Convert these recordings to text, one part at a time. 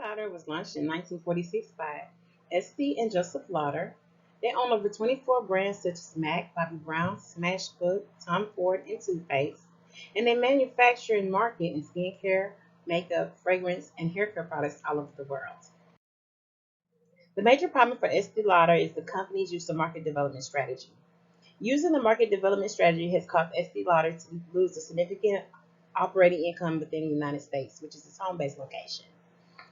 EsteeLauder was launched in 1946 by Estee and Joseph Lauder. They own over 24 brands such as MAC, Bobbi Brown, Smashbook, Tom Ford, and Too Faced. And they manufacture and market in skincare, makeup, fragrance, and hair care products all over the world. The major problem for EsteeLauder is the company's use of market development strategy. Using the market development strategy has caused EsteeLauder to lose a significant operating income within the United States, which is its home-based location.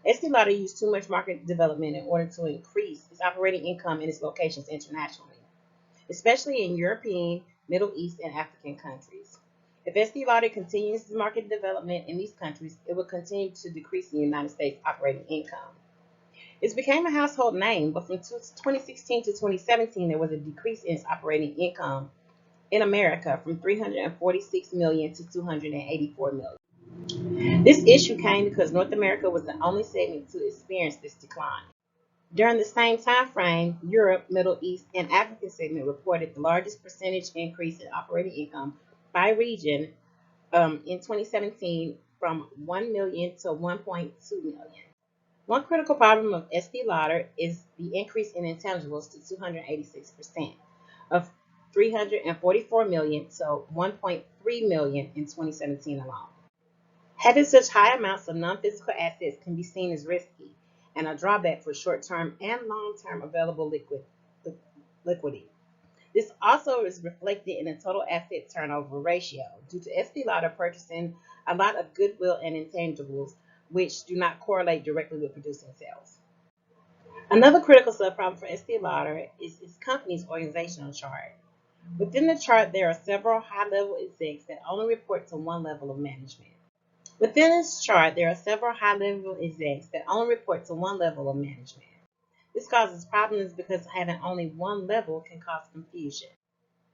EsteeLauder used too much market development in order to increase its operating income in its locations internationally, especially in European, Middle East, and African countries. If EsteeLauder continues its market development in these countries, it will continue to decrease the United States operating income. It became a household name, but from 2016 to 2017, there was a decrease in its operating income in America from $346 million to $284 million. This issue came because North America was the only segment to experience this decline. During the same time frame, Europe, Middle East, and African segment reported the largest percentage increase in operating income by region in 2017 from $1 million to $1.2 million. One critical problem of EsteeLauder is the increase in intangibles to 286%, of $344 million to $1.3 million in 2017 alone. Having such high amounts of non-physical assets can be seen as risky and a drawback for short-term and long-term available liquidity. This also is reflected in the total asset turnover ratio due to EsteeLauder purchasing a lot of goodwill and intangibles, which do not correlate directly with producing sales. Another critical subproblem for EsteeLauder is its company's organizational chart. Within the chart, there are several high-level execs that only report to one level of management. Within this chart, there are several high-level execs that only report to one level of management. This causes problems because having only one level can cause confusion.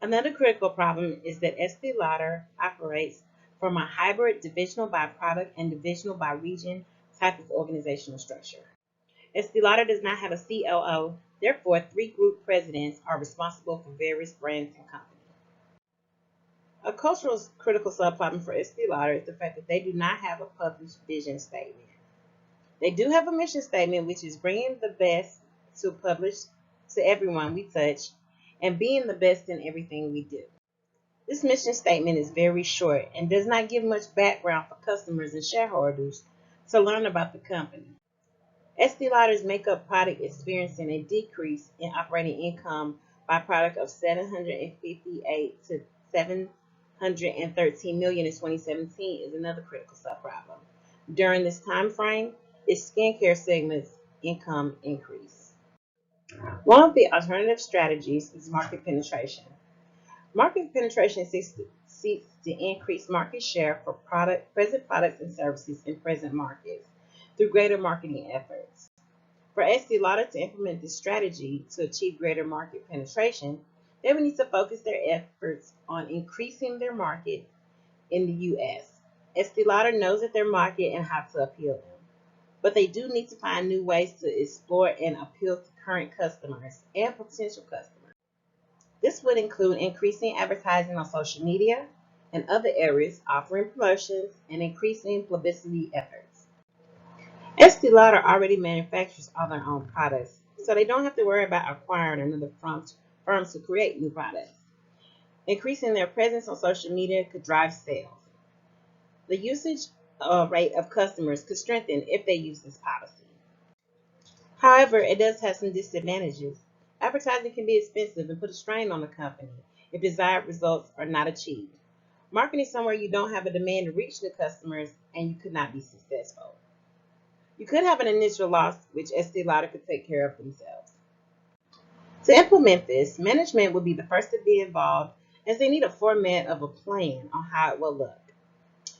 Another critical problem is that EsteeLauder operates from a hybrid divisional by product and divisional by region type of organizational structure. EsteeLauder does not have a COO, therefore 3 group presidents are responsible for various brands and companies. A cultural critical subproblem for EsteeLauder is the fact that they do not have a published vision statement. They do have a mission statement, which is bringing the best to publish to everyone we touch and being the best in everything we do. This mission statement is very short and does not give much background for customers and shareholders to learn about the company. EsteeLauder's makeup product experiencing a decrease in operating income by product of $758 to $713 million in 2017 is another critical subproblem. During this time frame, its skincare segment's income increased. One of the alternative strategies is market penetration. Market penetration seeks to increase market share for present products and services in present markets through greater marketing efforts. For EsteeLauder to implement this strategy to achieve greater market penetration, they will need to focus their efforts on increasing their market in the U.S. EsteeLauder knows that their market and how to appeal them, but they do need to find new ways to explore and appeal to current customers and potential customers. This would include increasing advertising on social media and other areas, offering promotions, and increasing publicity efforts. EsteeLauder already manufactures all their own products, so they don't have to worry about acquiring another firms to create new products. Increasing their presence on social media could drive sales. The usage rate of customers could strengthen if they use this policy. However, it does have some disadvantages. Advertising can be expensive and put a strain on the company if desired results are not achieved. Marketing somewhere you don't have a demand to reach the customers and you could not be successful. You could have an initial loss, which EsteeLauder could take care of themselves. To implement this, management will be the first to be involved as they need a format of a plan on how it will look.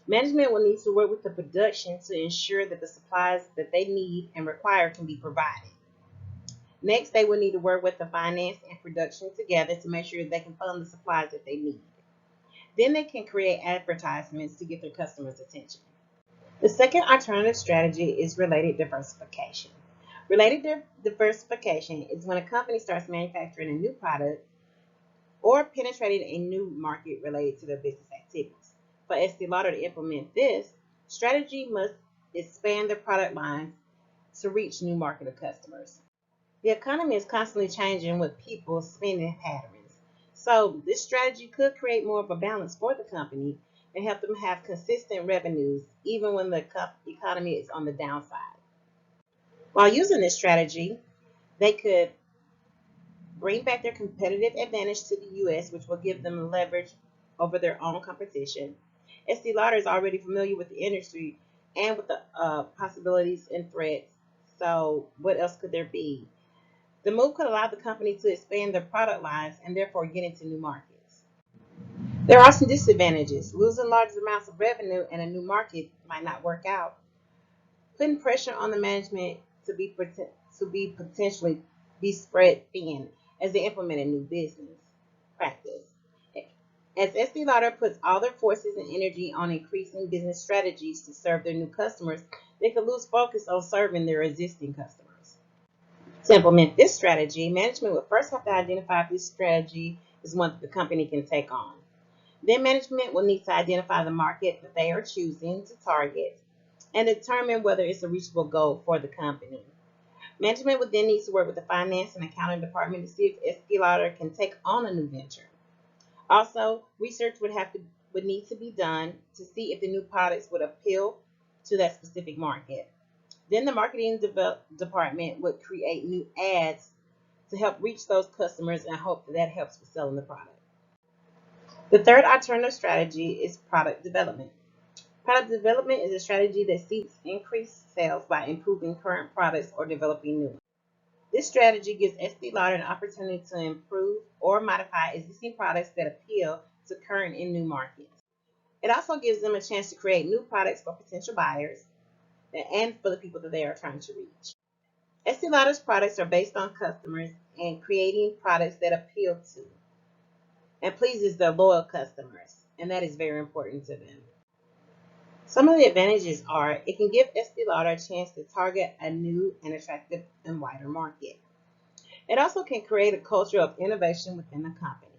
Management will need to work with the production to ensure that the supplies that they need and require can be provided. Next, they will need to work with the finance and production together to make sure they can fund the supplies that they need. Then they can create advertisements to get their customers' attention. The second alternative strategy is related diversification. Related diversification is when a company starts manufacturing a new product or penetrating a new market related to their business activities. For EsteeLauder to implement this strategy must expand their product lines to reach new market of customers. The economy is constantly changing with people's spending patterns. So this strategy could create more of a balance for the company and help them have consistent revenues even when the economy is on the downside. While using this strategy, they could bring back their competitive advantage to the U.S., which will give them leverage over their own competition. EsteeLauder is already familiar with the industry and with the possibilities and threats. So what else could there be? The move could allow the company to expand their product lines and therefore get into new markets. There are some disadvantages. Losing large amounts of revenue in a new market might not work out. Putting pressure on the management to be potentially be spread thin as they implement a new business practice. As EsteeLauder puts all their forces and energy on increasing business strategies to serve their new customers, they could lose focus on serving their existing customers. To implement this strategy, management would first have to identify if this strategy is one that the company can take on. Then management will need to identify the market that they are choosing to target and determine whether it's a reachable goal for the company. Management would then need to work with the finance and accounting department to see if EsteeLauder can take on a new venture. Also, research would need to be done to see if the new products would appeal to that specific market. Then the marketing department would create new ads to help reach those customers and hope that helps with selling the product. The third alternative strategy is product development. Product development is a strategy that seeks increased sales by improving current products or developing new ones. This strategy gives EsteeLauder an opportunity to improve or modify existing products that appeal to current and new markets. It also gives them a chance to create new products for potential buyers and for the people that they are trying to reach. EsteeLauder's products are based on customers and creating products that appeal to and pleases their loyal customers, and that is very important to them. Some of the advantages are it can give EsteeLauder a chance to target a new and attractive and wider market. It also can create a culture of innovation within the company.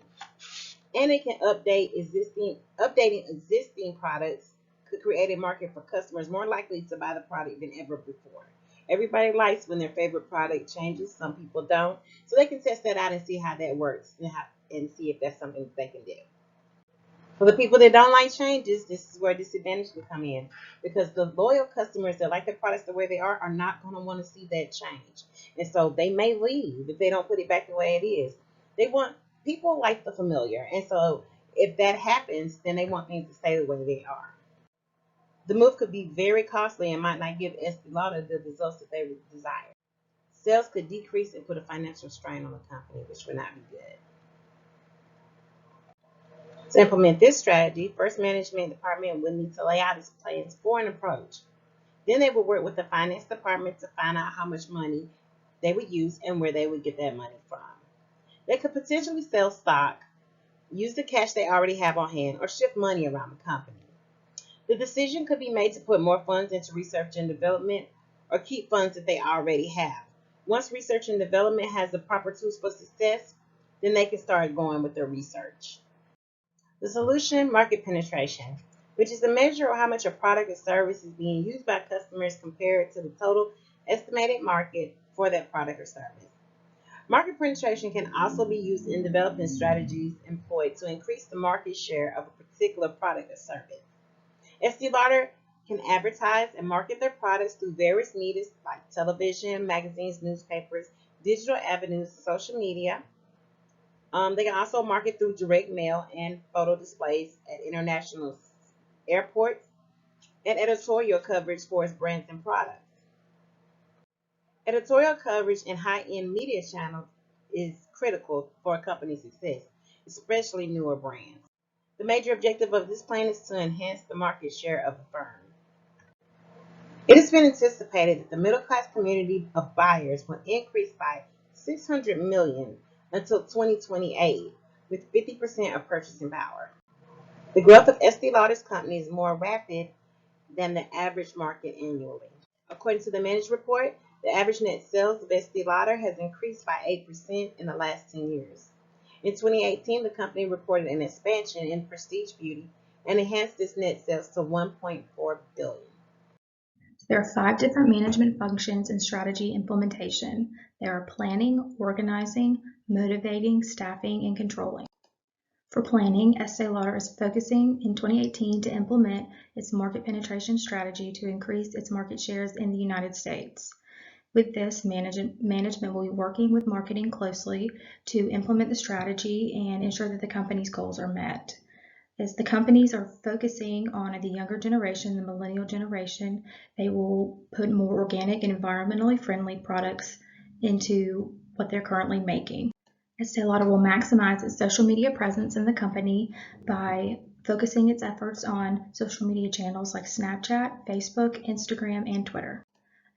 And it can updating existing products could create a market for customers more likely to buy the product than ever before. Everybody likes when their favorite product changes. Some people don't. So they can test that out and see how that works and see if that's something that they can do. For the people that don't like changes, this is where disadvantage can come in, because the loyal customers that like their products the way they are not going to want to see that change. And so they may leave if they don't put it back the way it is. People like the familiar. And so if that happens, then they want things to stay the way they are. The move could be very costly and might not give EsteeLauder the results that they would desire. Sales could decrease and put a financial strain on the company, which would not be good. To implement this strategy, first management department would need to lay out its plans for an approach. Then they would work with the finance department to find out how much money they would use and where they would get that money from. They could potentially sell stock, use the cash they already have on hand, or shift money around the company. The decision could be made to put more funds into research and development or keep funds that they already have. Once research and development has the proper tools for success, then they can start going with their research. The solution, market penetration, which is the measure of how much a product or service is being used by customers compared to the total estimated market for that product or service. Market penetration can also be used in developing strategies employed to increase the market share of a particular product or service. EsteeLauder can advertise and market their products through various mediums like television, magazines, newspapers, digital avenues, social media. They can also market through direct mail and photo displays at international airports and editorial coverage for its brands and products. Editorial coverage in high-end media channels is critical for a company's success, especially newer brands. The major objective of this plan is to enhance the market share of the firm. It has been anticipated that the middle-class community of buyers will increase by 600 million until 2028, with 50% of purchasing power. The growth of EsteeLauder's company is more rapid than the average market annually. According to the managed report, the average net sales of EsteeLauder has increased by 8% in the last 10 years. In 2018, the company reported an expansion in prestige beauty and enhanced its net sales to $1.4 billion. There are 5 different management functions in strategy implementation. There are planning, organizing, motivating, staffing, and controlling. For planning, EsteeLauder is focusing in 2018 to implement its market penetration strategy to increase its market shares in the United States. With this, management will be working with marketing closely to implement the strategy and ensure that the company's goals are met. As the companies are focusing on the younger generation, the millennial generation, they will put more organic and environmentally friendly products into what they're currently making. EsteeLauder will maximize its social media presence in the company by focusing its efforts on social media channels like Snapchat, Facebook, Instagram, and Twitter.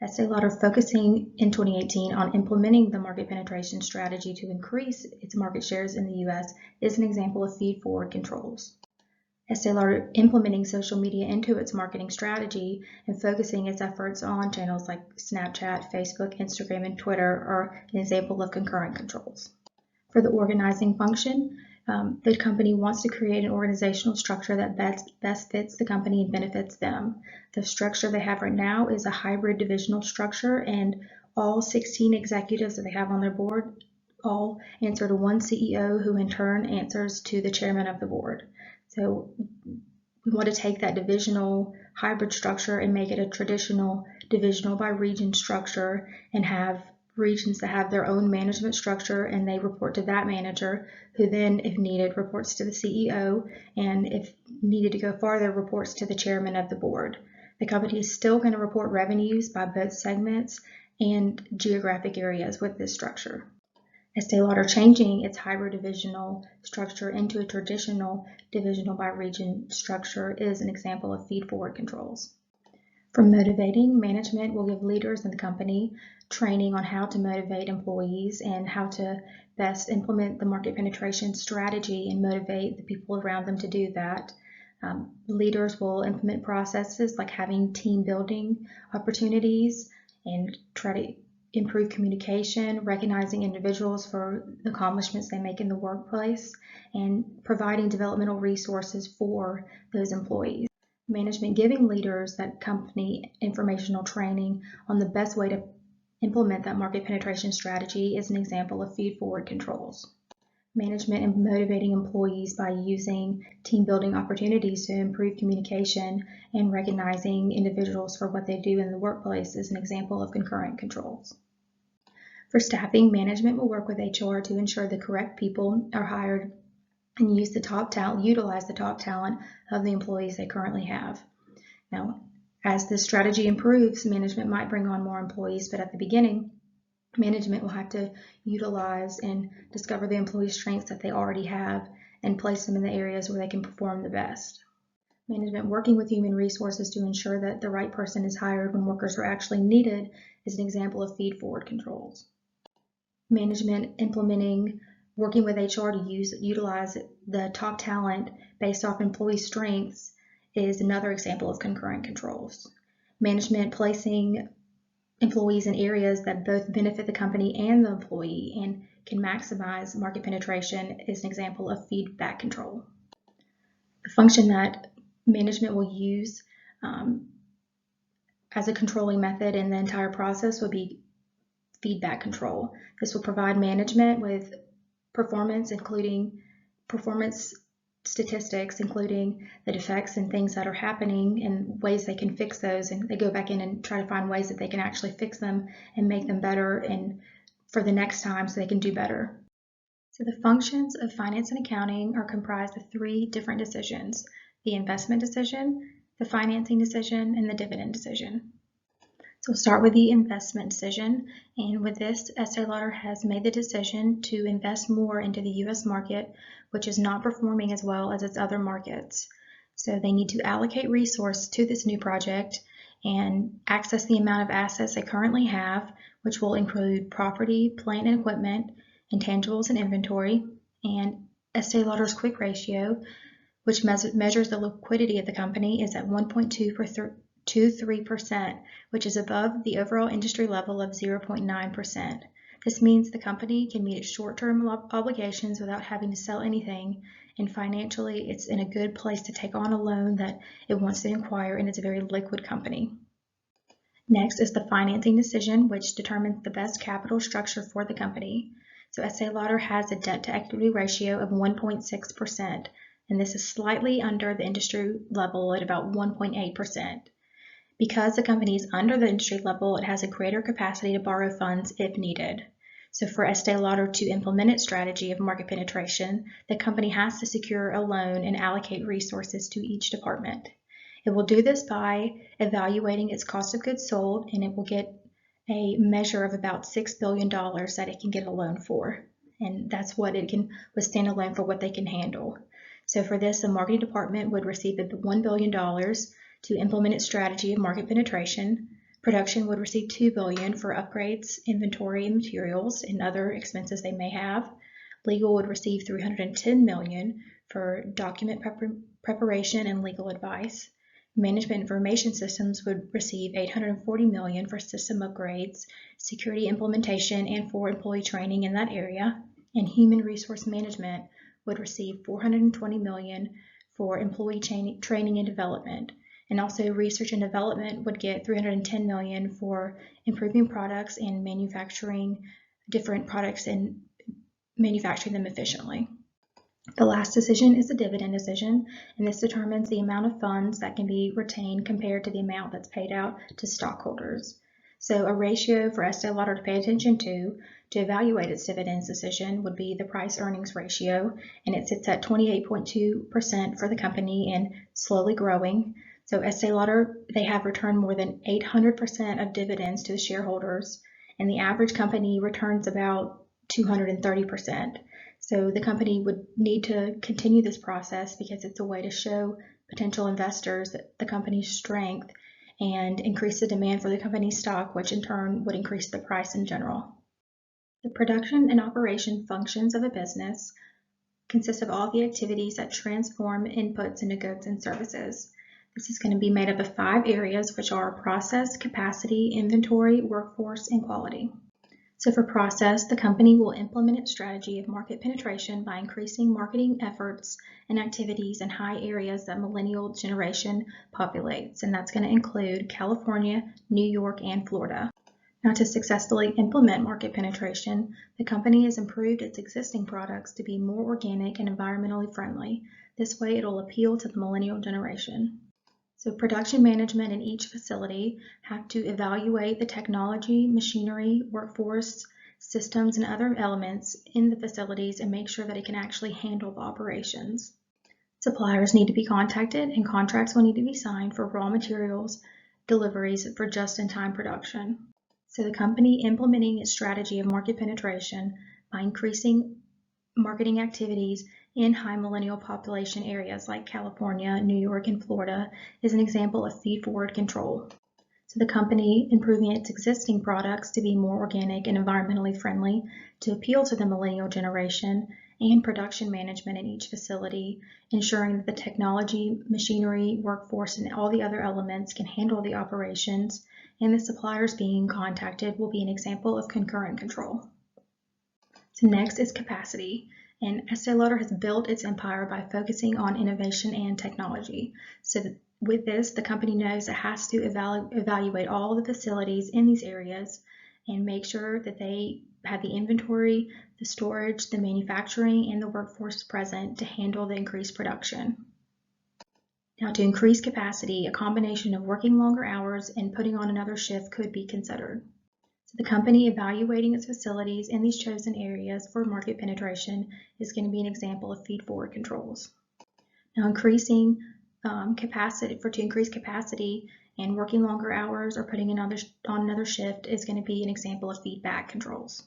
EsteeLauder focusing in 2018 on implementing the market penetration strategy to increase its market shares in the U.S. is an example of feed-forward controls. EsteeLauder implementing social media into its marketing strategy and focusing its efforts on channels like Snapchat, Facebook, Instagram, and Twitter are an example of concurrent controls. For the organizing function, the company wants to create an organizational structure that best fits the company and benefits them. The structure they have right now is a hybrid divisional structure, and all 16 executives that they have on their board all answer to one CEO, who in turn answers to the chairman of the board. So we want to take that divisional hybrid structure and make it a traditional divisional by region structure and have regions that have their own management structure, and they report to that manager, who then, if needed, reports to the CEO, and if needed to go farther, reports to the chairman of the board. The company is still going to report revenues by both segments and geographic areas with this structure. EsteeLauder changing its hybrid divisional structure into a traditional divisional by region structure is an example of feed-forward controls. For motivating, management will give leaders in the company training on how to motivate employees and how to best implement the market penetration strategy and motivate the people around them to do that. Leaders will implement processes like having team building opportunities and try to improve communication, recognizing individuals for the accomplishments they make in the workplace, and providing developmental resources for those employees. Management giving leaders that company informational training on the best way to implement that market penetration strategy is an example of feed-forward controls. Management and motivating employees by using team building opportunities to improve communication and recognizing individuals for what they do in the workplace is an example of concurrent controls. For staffing, management will work with HR to ensure the correct people are hired and utilize the top talent of the employees they currently have. Now, as this strategy improves, management might bring on more employees, but at the beginning, management will have to utilize and discover the employee strengths that they already have and place them in the areas where they can perform the best. Management working with human resources to ensure that the right person is hired when workers are actually needed is an example of feed-forward controls. Management working with HR to utilize the top talent based off employee strengths is another example of concurrent controls. Management placing employees in areas that both benefit the company and the employee and can maximize market penetration is an example of feedback control. The function that management will use as a controlling method in the entire process would be feedback control. This will provide management with performance statistics, including the defects and things that are happening and ways they can fix those, and they go back in and try to find ways that they can actually fix them and make them better and for the next time so they can do better. So the functions of finance and accounting are comprised of 3 different decisions: the investment decision, the financing decision, and the dividend decision. So we'll start with the investment decision, and with this, EsteeLauder has made the decision to invest more into the U.S. market, which is not performing as well as its other markets. So they need to allocate resource to this new project and access the amount of assets they currently have, which will include property, plant and equipment, intangibles and inventory, and EsteeLauder's quick ratio, which measures the liquidity of the company, is at 1.23%, which is above the overall industry level of 0.9%. This means the company can meet its short-term obligations without having to sell anything, and financially it's in a good place to take on a loan that it wants to acquire, and it's a very liquid company. Next is the financing decision, which determines the best capital structure for the company. So EsteeLauder has a debt to equity ratio of 1.6%, and this is slightly under the industry level at about 1.8%. Because the company is under the industry level, it has a greater capacity to borrow funds if needed. So for EsteeLauder to implement its strategy of market penetration, the company has to secure a loan and allocate resources to each department. It will do this by evaluating its cost of goods sold, and it will get a measure of about $6 billion that it can get a loan for. And that's what it can withstand a loan for, what they can handle. So for this, the marketing department would receive the $1 billion to implement its strategy of market penetration. Production would receive $2 billion for upgrades, inventory, and materials, and other expenses they may have. Legal would receive $310 million for document preparation and legal advice. Management Information Systems would receive $840 million for system upgrades, security implementation, and for employee training in that area. And Human Resource Management would receive $420 million for employee training and development. And also Research and Development would get $310 million for improving products and manufacturing different products and manufacturing them efficiently. The last decision is the dividend decision, and this determines the amount of funds that can be retained compared to the amount that's paid out to stockholders. So a ratio for EsteeLauder to pay attention to evaluate its dividends decision would be the price-earnings ratio, and it sits at 28.2% for the company and slowly growing. So EsteeLauder, they have returned more than 800% of dividends to the shareholders, and the average company returns about 230%. So the company would need to continue this process because it's a way to show potential investors the company's strength and increase the demand for the company's stock, which in turn would increase the price in general. The production and operation functions of a business consist of all the activities that transform inputs into goods and services. This is going to be made up of 5 areas, which are process, capacity, inventory, workforce, and quality. So for process, the company will implement its strategy of market penetration by increasing marketing efforts and activities in high areas that millennial generation populates, and that's going to include California, New York, and Florida. Now, to successfully implement market penetration, the company has improved its existing products to be more organic and environmentally friendly. This way, it'll appeal to the millennial generation. So production management in each facility have to evaluate the technology, machinery, workforce, systems, and other elements in the facilities and make sure that it can actually handle the operations. Suppliers need to be contacted and contracts will need to be signed for raw materials deliveries for just-in-time production. So the company implementing its strategy of market penetration by increasing marketing activities in high millennial population areas like California, New York, and Florida is an example of feed-forward control. So the company improving its existing products to be more organic and environmentally friendly to appeal to the millennial generation, and production management in each facility, ensuring that the technology, machinery, workforce, and all the other elements can handle the operations, and the suppliers being contacted will be an example of concurrent control. So next is capacity. And EsteeLauder has built its empire by focusing on innovation and technology. So with this, the company knows it has to evaluate all the facilities in these areas and make sure that they have the inventory, the storage, the manufacturing, and the workforce present to handle the increased production. Now, to increase capacity, a combination of working longer hours and putting on another shift could be considered. So the company evaluating its facilities in these chosen areas for market penetration is going to be an example of feed-forward controls. Now, increasing to increase capacity and working longer hours or putting on another shift is going to be an example of feedback controls.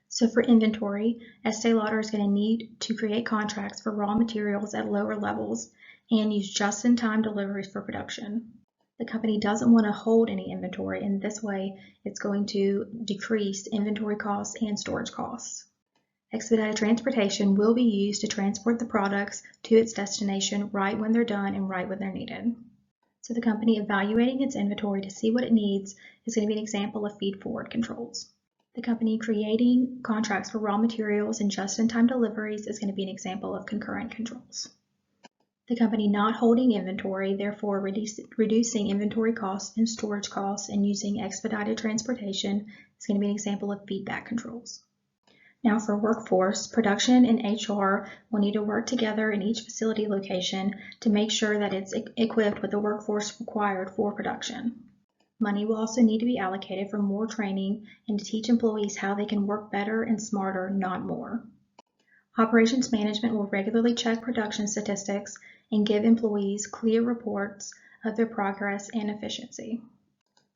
So for inventory, EsteeLauder is going to need to create contracts for raw materials at lower levels and use just-in-time deliveries for production. The company doesn't want to hold any inventory, and this way it's going to decrease inventory costs and storage costs. Expedited transportation will be used to transport the products to its destination right when they're done and right when they're needed. So the company evaluating its inventory to see what it needs is going to be an example of feed-forward controls. The company creating contracts for raw materials and just-in-time deliveries is going to be an example of concurrent controls. The company not holding inventory, therefore reducing inventory costs and storage costs and using expedited transportation is going to be an example of feedback controls. Now for workforce, production and HR will need to work together in each facility location to make sure that it's equipped with the workforce required for production. Money will also need to be allocated for more training and to teach employees how they can work better and smarter, not more. Operations management will regularly check production statistics and give employees clear reports of their progress and efficiency.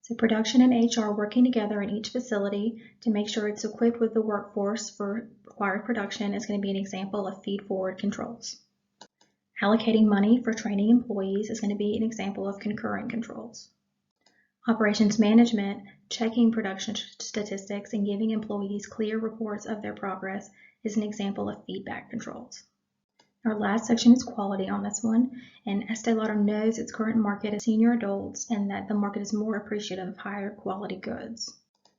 So production and HR working together in each facility to make sure it's equipped with the workforce for required production is going to be an example of feed-forward controls. Allocating money for training employees is going to be an example of concurrent controls. Operations management, checking production statistics and giving employees clear reports of their progress is an example of feedback controls. Our last section is quality on this one, and EsteeLauder knows its current market is senior adults and that the market is more appreciative of higher quality goods.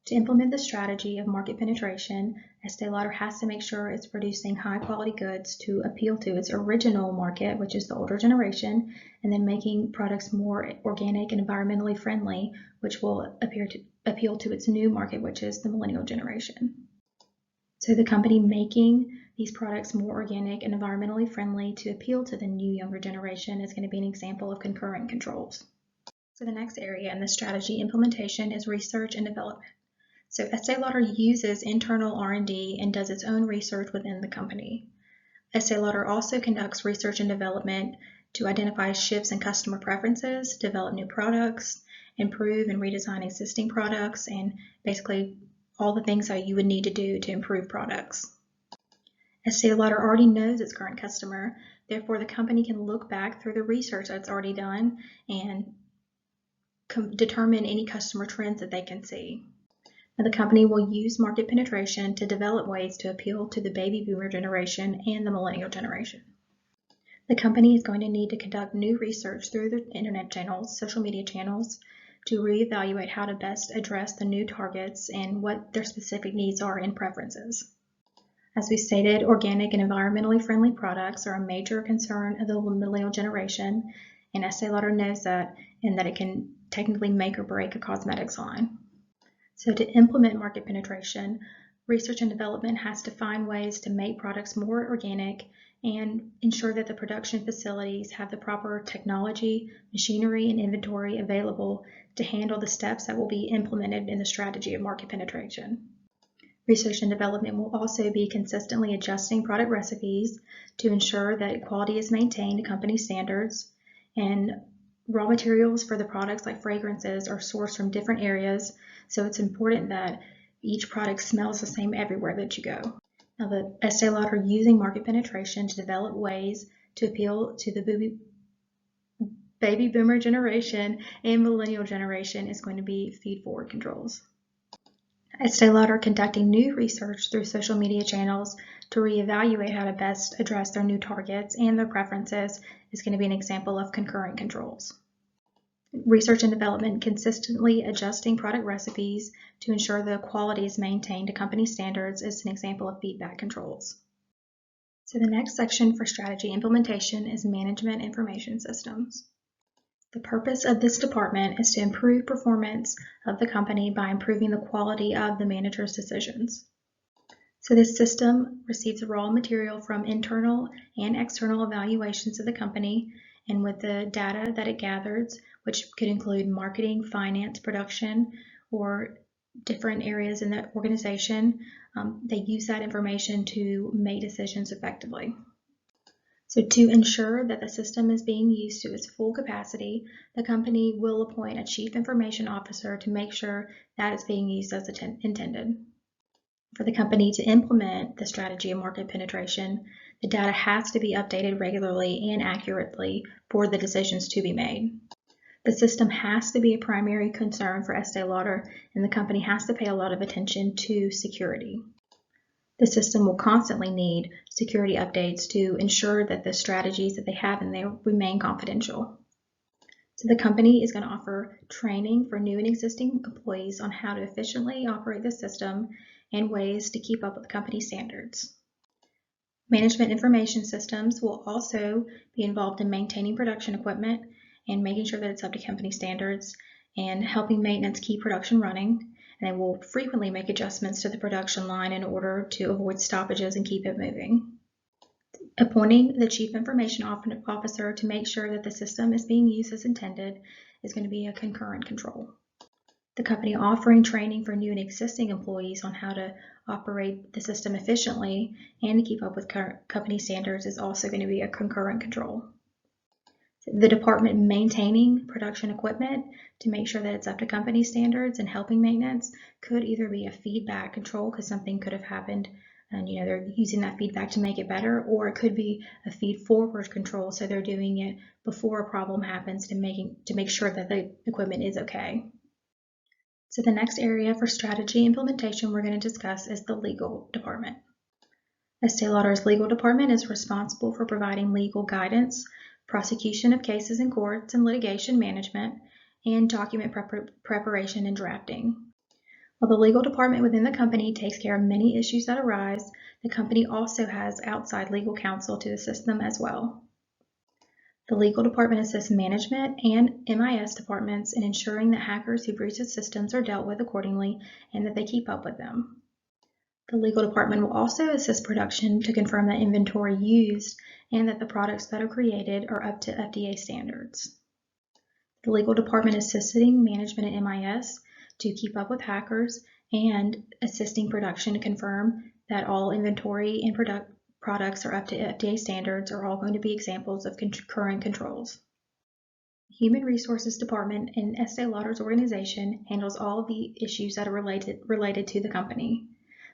To implement the strategy of market penetration, EsteeLauder has to make sure it's producing high quality goods to appeal to its original market, which is the older generation, and then making products more organic and environmentally friendly, which will appeal to its new market, which is the millennial generation. So the company making these products more organic and environmentally friendly to appeal to the new younger generation is going to be an example of concurrent controls. So the next area in the strategy implementation is research and development. So EsteeLauder uses internal R&D and does its own research within the company. EsteeLauder also conducts research and development to identify shifts in customer preferences, develop new products, improve and redesign existing products, and basically all the things that you would need to do to improve products. EsteeLauder already knows its current customer, therefore the company can look back through the research that's already done and determine any customer trends that they can see. Now, the company will use market penetration to develop ways to appeal to the baby boomer generation and the millennial generation. The company is going to need to conduct new research through the internet channels, social media channels, to reevaluate how to best address the new targets and what their specific needs are and preferences. As we stated, organic and environmentally friendly products are a major concern of the millennial generation, and EsteeLauder knows that and that it can technically make or break a cosmetics line. So to implement market penetration, research and development has to find ways to make products more organic and ensure that the production facilities have the proper technology, machinery, and inventory available to handle the steps that will be implemented in the strategy of market penetration. Research and development will also be consistently adjusting product recipes to ensure that quality is maintained to company standards, and raw materials for the products like fragrances are sourced from different areas, so it's important that each product smells the same everywhere that you go. Now, the EsteeLauder using market penetration to develop ways to appeal to the baby boomer generation and millennial generation is going to be feed-forward controls. EsteeLauder conducting new research through social media channels to reevaluate how to best address their new targets and their preferences is going to be an example of concurrent controls. Research and development consistently adjusting product recipes to ensure the quality is maintained to company standards is an example of feedback controls. So the next section for strategy implementation is management information systems. The purpose of this department is to improve performance of the company by improving the quality of the manager's decisions. So this system receives raw material from internal and external evaluations of the company, and with the data that it gathers, which could include marketing, finance, production, or different areas in the organization, they use that information to make decisions effectively. So to ensure that the system is being used to its full capacity, the company will appoint a chief information officer to make sure that it's being used as intended. For the company to implement the strategy of market penetration, the data has to be updated regularly and accurately for the decisions to be made. The system has to be a primary concern for EsteeLauder, and the company has to pay a lot of attention to security. The system will constantly need security updates to ensure that the strategies that they have in there remain confidential. So the company is going to offer training for new and existing employees on how to efficiently operate the system and ways to keep up with company standards. Management information systems will also be involved in maintaining production equipment and making sure that it's up to company standards and helping maintenance keep production running. And they will frequently make adjustments to the production line in order to avoid stoppages and keep it moving. Appointing the Chief Information Officer to make sure that the system is being used as intended is going to be a concurrent control. The company offering training for new and existing employees on how to operate the system efficiently and to keep up with company standards is also going to be a concurrent control. The department maintaining production equipment to make sure that it's up to company standards and helping maintenance could either be a feedback control because something could have happened and they're using that feedback to make it better, or it could be a feed forward control, so they're doing it before a problem happens to make sure that the equipment is okay. So the next area for strategy implementation we're going to discuss is the legal department. EsteeLauder's legal department is responsible for providing legal guidance, prosecution of cases in courts and litigation management, and document preparation and drafting. While the legal department within the company takes care of many issues that arise, the company also has outside legal counsel to assist them as well. The legal department assists management and MIS departments in ensuring that hackers who breach the systems are dealt with accordingly and that they keep up with them. The legal department will also assist production to confirm that inventory used and that the products that are created are up to FDA standards. The legal department assisting management and MIS to keep up with hackers and assisting production to confirm that all inventory and products are up to FDA standards are all going to be examples of concurrent controls. The Human Resources Department in EsteeLauder's organization handles all of the issues that are related to the company.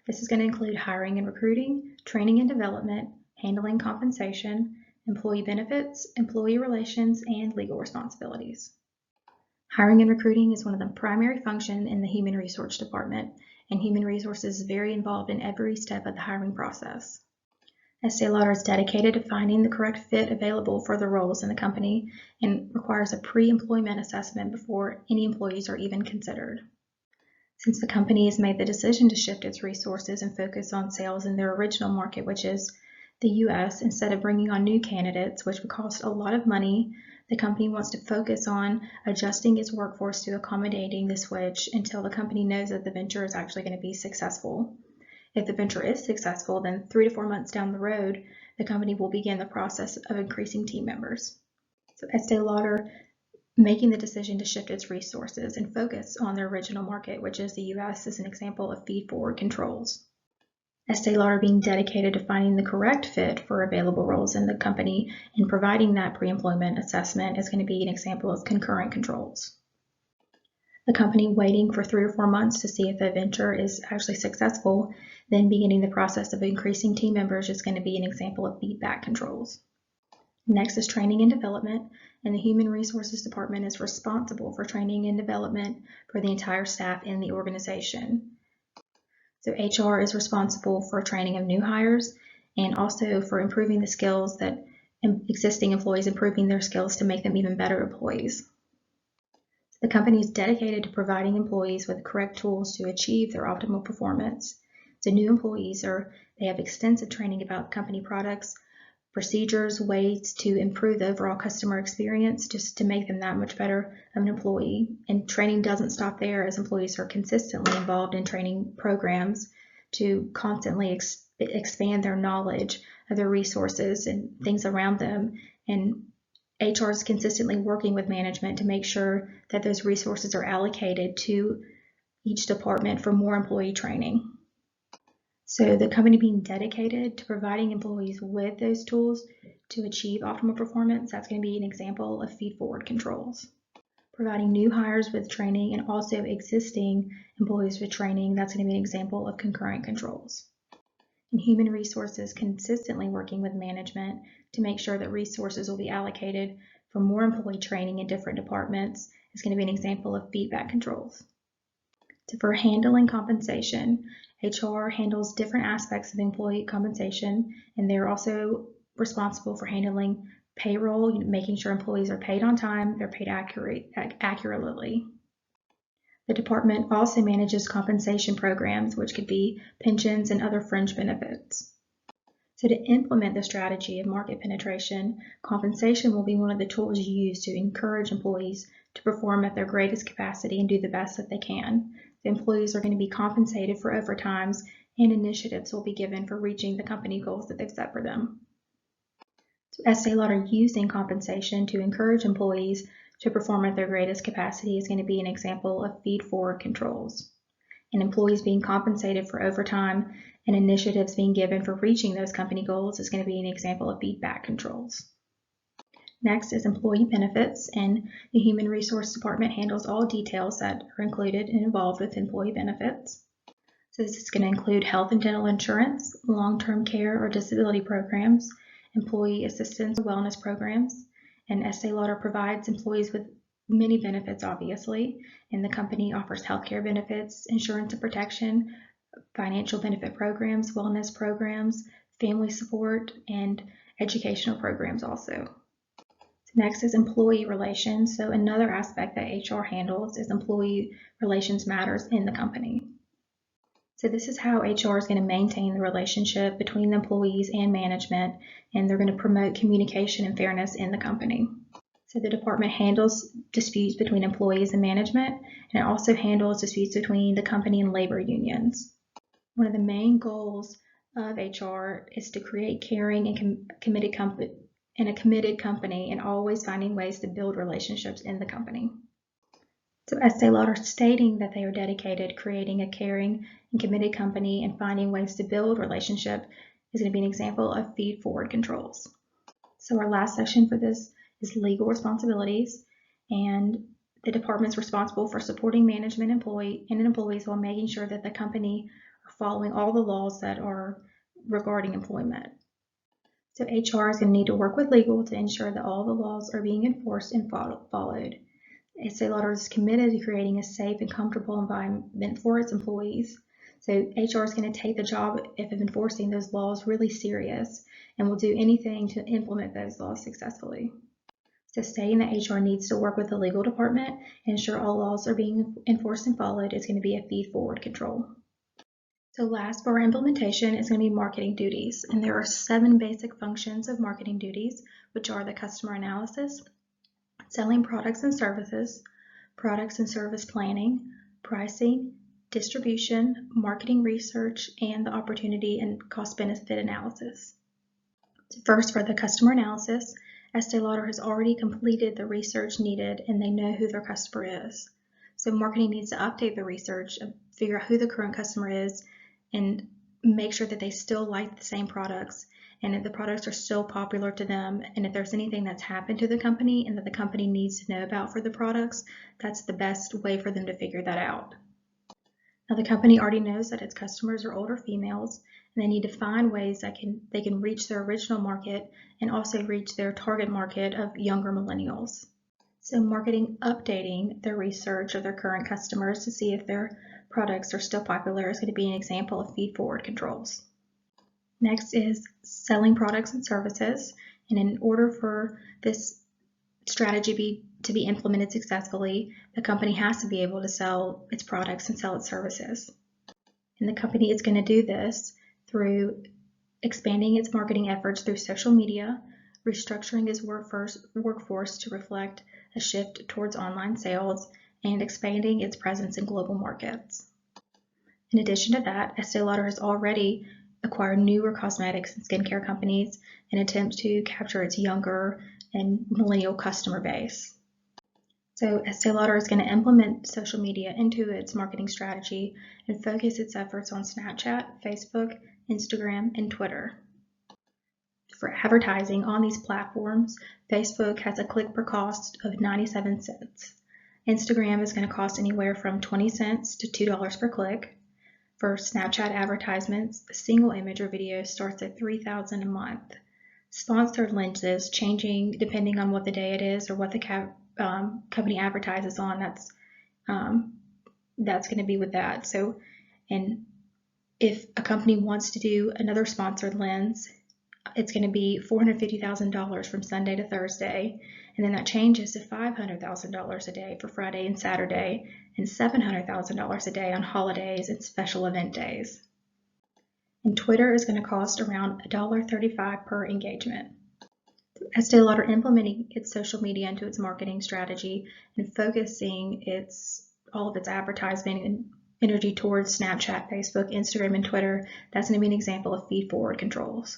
This is going to include hiring and recruiting, training and development, handling compensation, employee benefits, employee relations, and legal responsibilities. Hiring and recruiting is one of the primary functions in the Human Resource Department, and Human Resources is very involved in every step of the hiring process. EsteeLauder is dedicated to finding the correct fit available for the roles in the company and requires a pre-employment assessment before any employees are even considered. Since the company has made the decision to shift its resources and focus on sales in their original market, which is the US, instead of bringing on new candidates, which would cost a lot of money, the company wants to focus on adjusting its workforce to accommodating the switch until the company knows that the venture is actually going to be successful. If the venture is successful, then 3 to 4 months down the road, the company will begin the process of increasing team members. So EsteeLauder making the decision to shift its resources and focus on their original market, which is the US, is an example of feed-forward controls. EsteeLauder being dedicated to finding the correct fit for available roles in the company and providing that pre-employment assessment is going to be an example of concurrent controls. The company waiting for 3 or 4 months to see if the venture is actually successful, then beginning the process of increasing team members is going to be an example of feedback controls. Next is training and development, and the Human Resources Department is responsible for training and development for the entire staff in the organization. So HR is responsible for training of new hires and also for improving the skills that existing employees, improving their skills to make them even better employees. The company is dedicated to providing employees with the correct tools to achieve their optimal performance. So new employees they have extensive training about company products, procedures, ways to improve the overall customer experience just to make them that much better of an employee. And training doesn't stop there, as employees are consistently involved in training programs to constantly expand their knowledge of their resources and things around them. And HR is consistently working with management to make sure that those resources are allocated to each department for more employee training. So the company being dedicated to providing employees with those tools to achieve optimal performance, that's going to be an example of feed-forward controls. Providing new hires with training and also existing employees with training, that's going to be an example of concurrent controls. And Human Resources consistently working with management to make sure that resources will be allocated for more employee training in different departments is going to be an example of feedback controls. So for handling compensation, HR handles different aspects of employee compensation, and they're also responsible for handling payroll, making sure employees are paid on time, they're paid accurately. The department also manages compensation programs, which could be pensions and other fringe benefits. So to implement the strategy of market penetration, compensation will be one of the tools used to encourage employees to perform at their greatest capacity and do the best that they can. The employees are going to be compensated for overtimes, and initiatives will be given for reaching the company goals that they've set for them. So EsteeLauder using compensation to encourage employees to perform at their greatest capacity is going to be an example of feed-forward controls. And employees being compensated for overtime and initiatives being given for reaching those company goals is going to be an example of feedback controls. Next is employee benefits, and the Human Resource Department handles all details that are included and involved with employee benefits. So this is going to include health and dental insurance, long-term care or disability programs, employee assistance or wellness programs, and EsteeLauder provides employees with many benefits, obviously, and the company offers healthcare benefits, insurance and protection, financial benefit programs, wellness programs, family support, and educational programs also. Next is employee relations. So another aspect that HR handles is employee relations matters in the company. So this is how HR is going to maintain the relationship between the employees and management, and they're going to promote communication and fairness in the company. So the department handles disputes between employees and management, and it also handles disputes between the company and labor unions. One of the main goals of HR is to create caring and committed company and always finding ways to build relationships in the company. So EsteeLauder stating that they are dedicated to creating a caring and committed company and finding ways to build relationship is going to be an example of feed-forward controls. So our last section for this is legal responsibilities, and the department's responsible for supporting management and employees while making sure that the company are following all the laws that are regarding employment. So HR is going to need to work with legal to ensure that all the laws are being enforced and followed. EsteeLauder is committed to creating a safe and comfortable environment for its employees. So HR is going to take the job of enforcing those laws really serious and will do anything to implement those laws successfully. So stating that HR needs to work with the legal department and ensure all laws are being enforced and followed is going to be a feed-forward control. So last for our implementation is going to be marketing duties, and there are 7 basic functions of marketing duties, which are the customer analysis, selling products and services, products and service planning, pricing, distribution, marketing research, and the opportunity and cost-benefit analysis. So first, for the customer analysis, EsteeLauder has already completed the research needed and they know who their customer is. So marketing needs to update the research, figure out who the current customer is, and make sure that they still like the same products and that the products are still popular to them, and if there's anything that's happened to the company and that the company needs to know about for the products, that's the best way for them to figure that out. Now the company already knows that its customers are older females, and they need to find ways that they can reach their original market and also reach their target market of younger millennials. So marketing updating their research of their current customers to see if their products are still popular is going to be an example of feed-forward controls. Next is selling products and services, and in order for this strategy to be implemented successfully, the company has to be able to sell its products and sell its services. And the company is going to do this through expanding its marketing efforts through social media, restructuring its workforce to reflect a shift towards online sales, and expanding its presence in global markets. In addition to that, EsteeLauder has already acquired newer cosmetics and skincare companies in an attempt to capture its younger and millennial customer base. So EsteeLauder is going to implement social media into its marketing strategy and focus its efforts on Snapchat, Facebook, Instagram, and Twitter. For advertising on these platforms, Facebook has a click per cost of 97 cents. Instagram is going to cost anywhere from 20 cents to $2 per click. For Snapchat advertisements, a single image or video starts at $3,000 a month. Sponsored lenses, changing depending on what the day it is or what the company advertises on, that's going to be with that. So, and if a company wants to do another sponsored lens, it's going to be $450,000 from Sunday to Thursday, and then that changes to $500,000 a day for Friday and Saturday, and $700,000 a day on holidays and special event days. and Twitter is going to cost around $1.35 per engagement. EsteeLauder implementing its social media into its marketing strategy and focusing all of its advertising and energy towards Snapchat, Facebook, Instagram, and Twitter. That's going to be an example of feed-forward controls.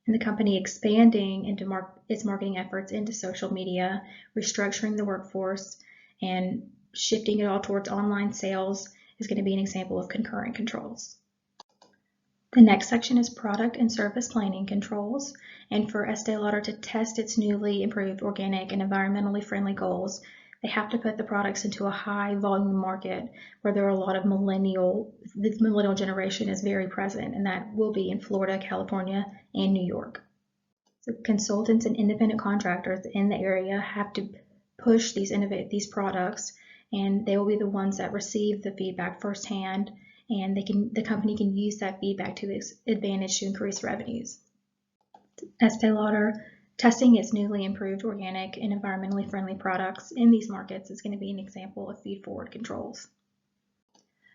And the company expanding into its marketing efforts into social media, restructuring the workforce, and shifting it all towards online sales is going to be an example of concurrent controls. The next section is product and service planning controls, and for EsteeLauder to test its newly improved organic and environmentally friendly goals, they have to put the products into a high volume market where there are a lot of the millennial generation is very present, and that will be in Florida, California, and New York. So consultants and independent contractors in the area have to push these products, and they will be the ones that receive the feedback firsthand, and the company can use that feedback to its advantage to increase revenues. EsteeLauder testing its newly improved organic and environmentally friendly products in these markets is going to be an example of feed-forward controls.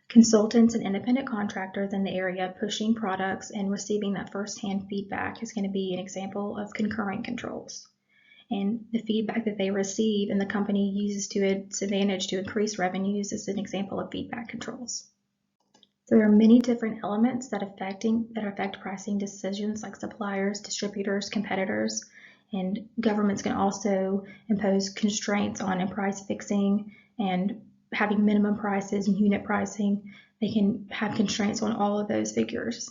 Consultants and independent contractors in the area pushing products and receiving that first-hand feedback is going to be an example of concurrent controls. And the feedback that they receive and the company uses to its advantage to increase revenues is an example of feedback controls. There are many different elements that affect pricing decisions, like suppliers, distributors, competitors, and governments can also impose constraints on price fixing and having minimum prices and unit pricing. They can have constraints on all of those figures.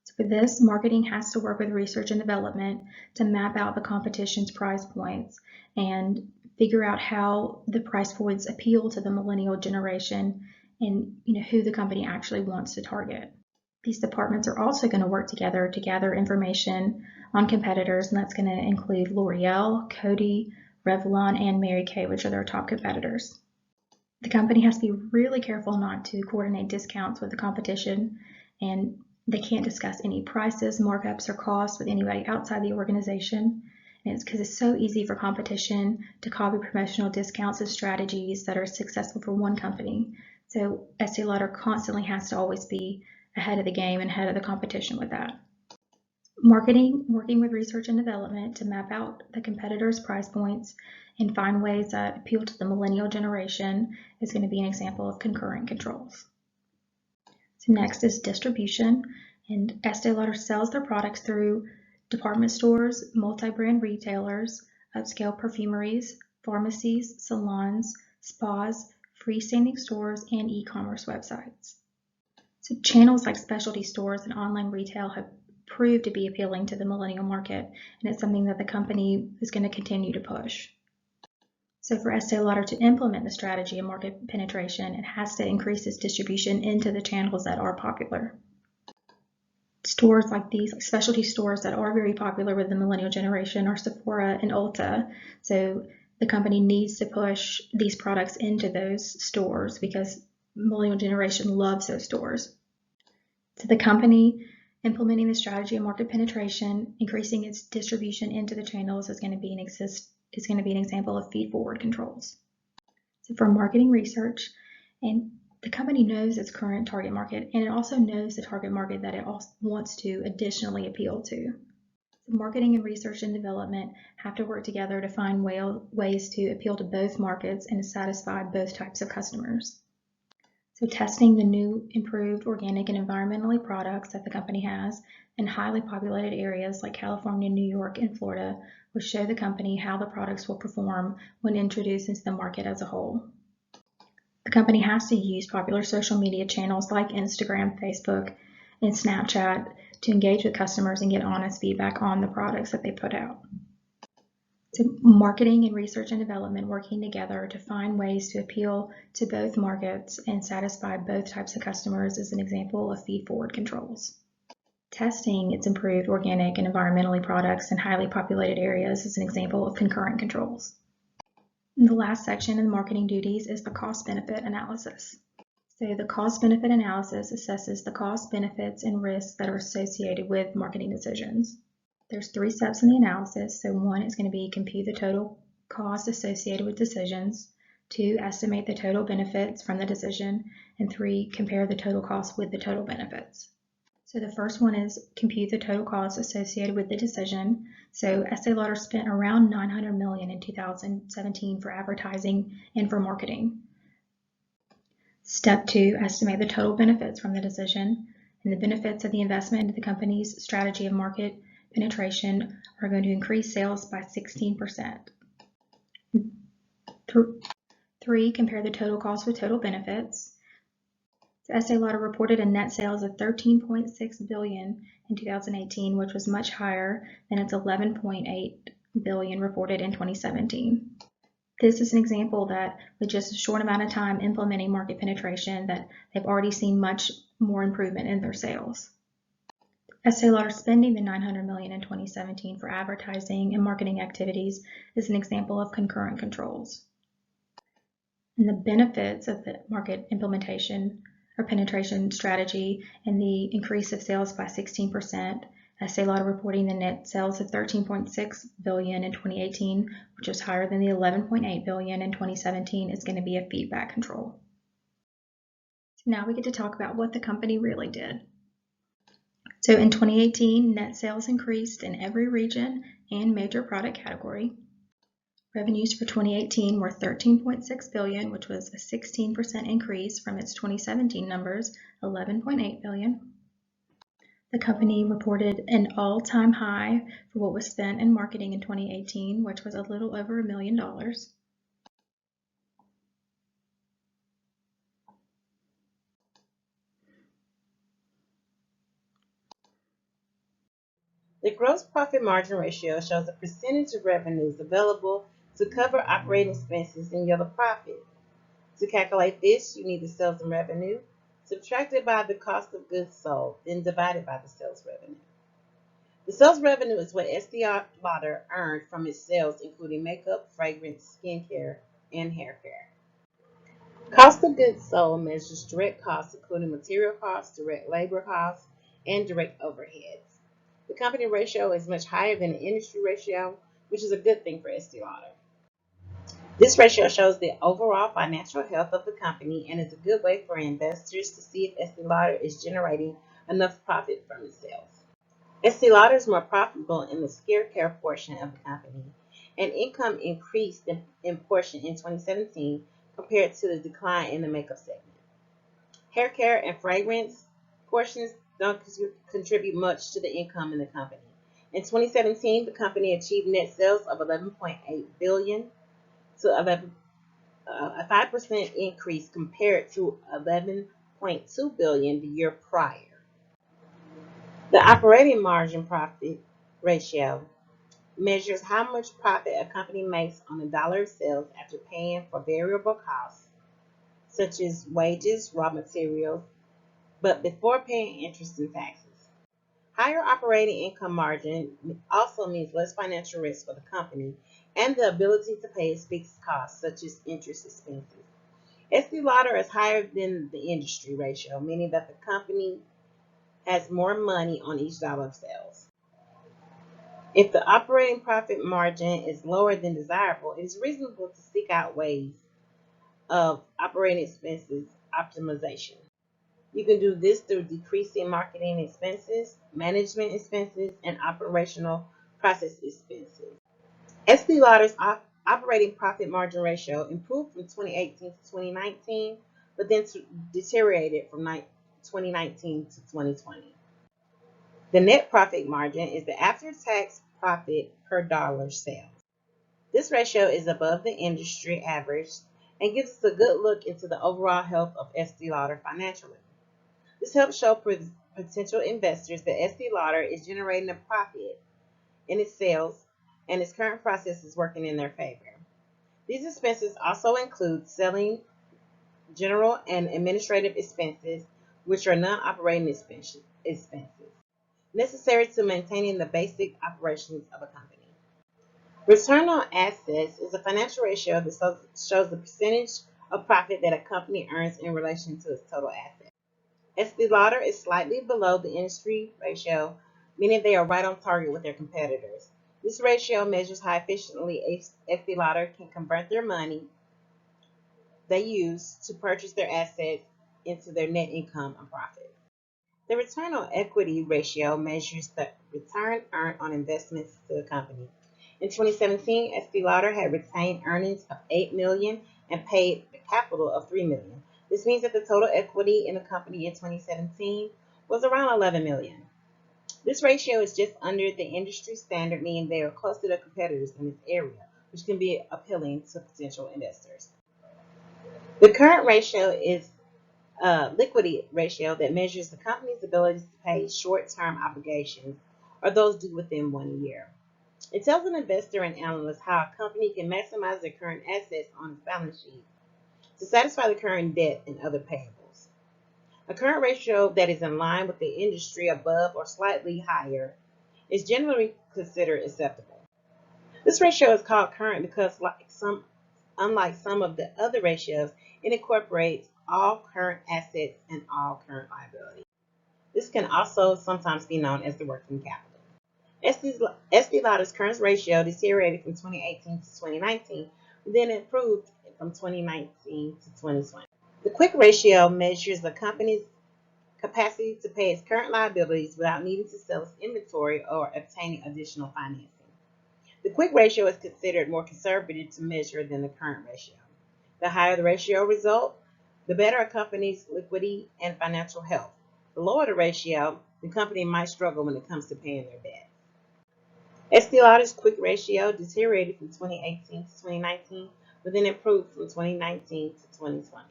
So for this, marketing has to work with research and development to map out the competition's price points and figure out how the price points appeal to the millennial generation and who the company actually wants to target. These departments are also going to work together to gather information on competitors, and that's going to include L'Oreal, Coty, Revlon, and Mary Kay, which are their top competitors. The company has to be really careful not to coordinate discounts with the competition, and they can't discuss any prices, markups, or costs with anybody outside the organization. And it's because it's so easy for competition to copy promotional discounts and strategies that are successful for one company. So EsteeLauder constantly has to always be ahead of the game and ahead of the competition with that. Marketing, working with research and development to map out the competitors' price points and find ways that appeal to the millennial generation is going to be an example of concurrent controls. So next is distribution, and EsteeLauder sells their products through department stores, multi-brand retailers, upscale perfumeries, pharmacies, salons, spas, freestanding stores, and e-commerce websites. So channels like specialty stores and online retail have proved to be appealing to the millennial market, and it's something that the company is going to continue to push. So for EsteeLauder to implement the strategy of market penetration, it has to increase its distribution into the channels that are popular. Stores like these, like specialty stores that are very popular with the millennial generation, are Sephora and Ulta. So the company needs to push these products into those stores because millennial generation loves those stores. So the company implementing the strategy of market penetration, increasing its distribution into the channels is going to be an example of feed-forward controls. So for marketing research, and the company knows its current target market, and it also knows the target market that it also wants to additionally appeal to. Marketing and research and development have to work together to find ways to appeal to both markets and to satisfy both types of customers. So testing the new improved organic and environmentally products that the company has in highly populated areas like California, New York, and Florida will show the company how the products will perform when introduced into the market as a whole. The company has to use popular social media channels like Instagram, Facebook, and Snapchat to engage with customers and get honest feedback on the products that they put out. So marketing and research and development working together to find ways to appeal to both markets and satisfy both types of customers is an example of feed-forward controls. Testing its improved organic and environmentally products in highly populated areas is an example of concurrent controls. And the last section in the marketing duties is the cost-benefit analysis. So the cost-benefit analysis assesses the costs, benefits, and risks that are associated with marketing decisions. There's 3 steps in the analysis. So 1 is going to be compute the total cost associated with decisions. 2, estimate the total benefits from the decision. And 3, compare the total cost with the total benefits. So the first one is compute the total costs associated with the decision. So EsteeLauder spent around $900 million in 2017 for advertising and for marketing. Step 2, estimate the total benefits from the decision. And the benefits of the investment into the company's strategy of market penetration are going to increase sales by 16%. 3, compare the total cost with total benefits. EsteeLauder reported a net sales of $13.6 billion in 2018, which was much higher than its $11.8 billion reported in 2017. This is an example that with just a short amount of time implementing market penetration that they've already seen much more improvement in their sales. EsteeLauder spending the $900 million in 2017 for advertising and marketing activities is an example of concurrent controls. And the benefits of the market implementation or penetration strategy and the increase of sales by 16%. EsteeLauder reporting the net sales of $13.6 billion in 2018, which is higher than the $11.8 billion in 2017, is going to be a feedback control. So now we get to talk about what the company really did. So in 2018, net sales increased in every region and major product category. Revenues for 2018 were $13.6 billion, which was a 16% increase from its 2017 numbers, $11.8 billion. The company reported an all-time high for what was spent in marketing in 2018, which was a little over $1 million. The gross profit margin ratio shows the percentage of revenues available to cover operating expenses and yield a profit. To calculate this, you need the sales and revenue subtracted by the cost of goods sold, then divided by the sales revenue. The sales revenue is what EsteeLauder earned from its sales, including makeup, fragrance, skincare, and hair care. Cost of goods sold measures direct costs, including material costs, direct labor costs, and direct overheads. The company ratio is much higher than the industry ratio, which is a good thing for EsteeLauder. This ratio shows the overall financial health of the company and is a good way for investors to see if EsteeLauder is generating enough profit from its sales. EsteeLauder is more profitable in the skincare portion of the company, and income increased in portion in 2017 compared to the decline in the makeup segment. Hair care and fragrance portions don't contribute much to the income in the company. In 2017, the company achieved net sales of $11.8 billion to a 5% increase compared to $11.2 billion the year prior. The operating margin profit ratio measures how much profit a company makes on a dollar of sales after paying for variable costs, such as wages, raw materials, but before paying interest and taxes. Higher operating income margin also means less financial risk for the company and the ability to pay its fixed costs, such as interest expenses. EsteeLauder is higher than the industry ratio, meaning that the company has more money on each dollar of sales. If the operating profit margin is lower than desirable, it is reasonable to seek out ways of operating expenses optimization. You can do this through decreasing marketing expenses, management expenses, and operational process expenses. EsteeLauder's operating profit margin ratio improved from 2018 to 2019, but then deteriorated from 2019 to 2020. The net profit margin is the after-tax profit per dollar sales. This ratio is above the industry average and gives us a good look into the overall health of EsteeLauder financially. This helps show potential investors that EsteeLauder is generating a profit in its sales and its current process is working in their favor. These expenses also include selling, general, and administrative expenses, which are non-operating expenses, necessary to maintaining the basic operations of a company. Return on assets is a financial ratio that shows the percentage of profit that a company earns in relation to its total assets. EsteeLauder is slightly below the industry ratio, meaning they are right on target with their competitors. This ratio measures how efficiently EsteeLauder can convert their money they use to purchase their assets into their net income and profit. The return on equity ratio measures the return earned on investments to the company. In 2017, EsteeLauder had retained earnings of $8 million and paid a capital of $3 million. This means that the total equity in the company in 2017 was around $11 million. This ratio is just under the industry standard, meaning they are close to their competitors in this area, which can be appealing to potential investors. The current ratio is a liquidity ratio that measures the company's ability to pay short-term obligations or those due within 1 year. It tells an investor and analyst how a company can maximize their current assets on its balance sheet to satisfy the current debt and other payables. A current ratio that is in line with the industry, above or slightly higher, is generally considered acceptable. This ratio is called current because, unlike some of the other ratios, it incorporates all current assets and all current liabilities. This can also sometimes be known as the working capital. EsteeLauder's current ratio deteriorated from 2018 to 2019, then improved from 2019 to 2020. The quick ratio measures the company's capacity to pay its current liabilities without needing to sell its inventory or obtaining additional financing. The quick ratio is considered more conservative to measure than the current ratio. The higher the ratio result, the better a company's liquidity and financial health. The lower the ratio, the company might struggle when it comes to paying their debt. EsteeLauder's quick ratio deteriorated from 2018 to 2019, but then improved from 2019 to 2020.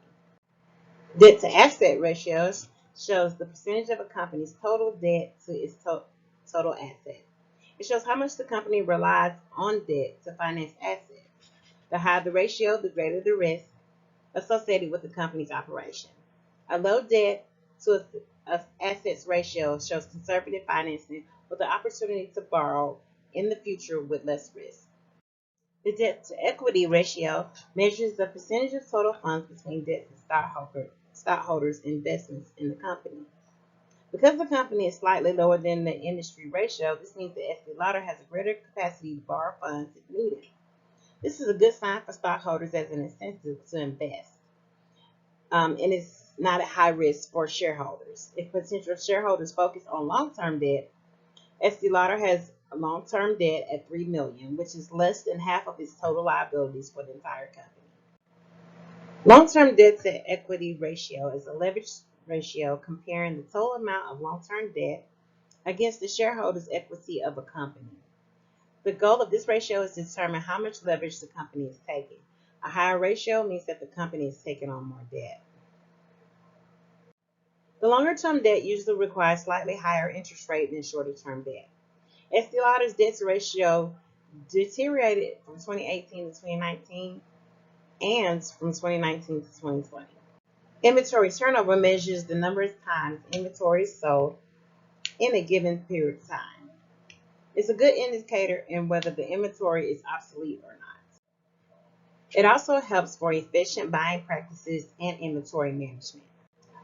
Debt to asset ratios shows the percentage of a company's total debt to its total assets. It shows how much the company relies on debt to finance assets. The higher the ratio, the greater the risk associated with the company's operation. A low debt to assets ratio shows conservative financing with the opportunity to borrow in the future with less risk. The debt to equity ratio measures the percentage of total funds between debt and stockholders' investments in the company. Because the company is slightly lower than the industry ratio, this means that EsteeLauder has a greater capacity to borrow funds if needed. This is a good sign for stockholders as an incentive to invest, and it's not a high risk for shareholders. If potential shareholders focus on long-term debt, EsteeLauder has a long-term debt at $3 million, which is less than half of its total liabilities for the entire company. Long-term debt to equity ratio is a leverage ratio comparing the total amount of long-term debt against the shareholders' equity of a company. The goal of this ratio is to determine how much leverage the company is taking. A higher ratio means that the company is taking on more debt. The longer-term debt usually requires slightly higher interest rate than shorter-term debt. EsteeLauder's debt ratio deteriorated from 2018 to 2019 and from 2019 to 2020. Inventory turnover measures the number of times inventory is sold in a given period of time. It's a good indicator in whether the inventory is obsolete or not. It also helps for efficient buying practices and inventory management.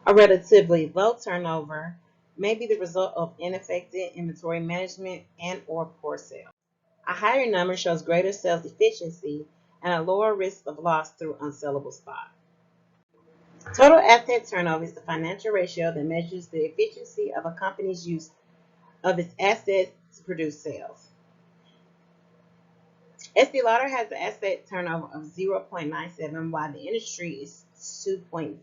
A relatively low turnover may be the result of ineffective inventory management and or poor sales. A higher number shows greater sales efficiency and a lower risk of loss through unsellable stock. Total asset turnover is the financial ratio that measures the efficiency of a company's use of its assets to produce sales. EsteeLauder has an asset turnover of 0.97, while the industry is 2.0.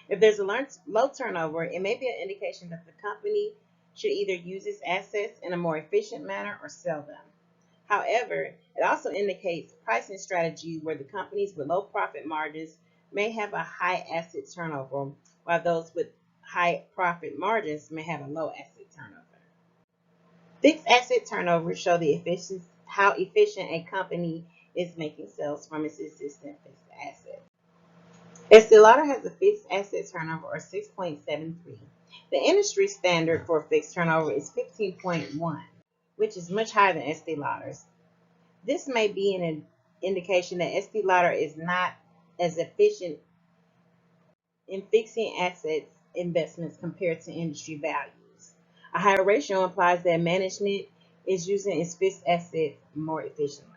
If there's a low turnover, it may be an indication that the company should either use its assets in a more efficient manner or sell them. However, it also indicates pricing strategy where the companies with low profit margins may have a high asset turnover, while those with high profit margins may have a low asset turnover. Fixed asset turnover show how efficient a company is making sales from its existing fixed assets. EsteeLauder has a fixed asset turnover of 6.73. The industry standard for fixed turnover is 15.1, which is much higher than EsteeLauder's. This may be an indication that EsteeLauder is not as efficient in fixing assets investments compared to industry values. A higher ratio implies that management is using its fixed assets more efficiently.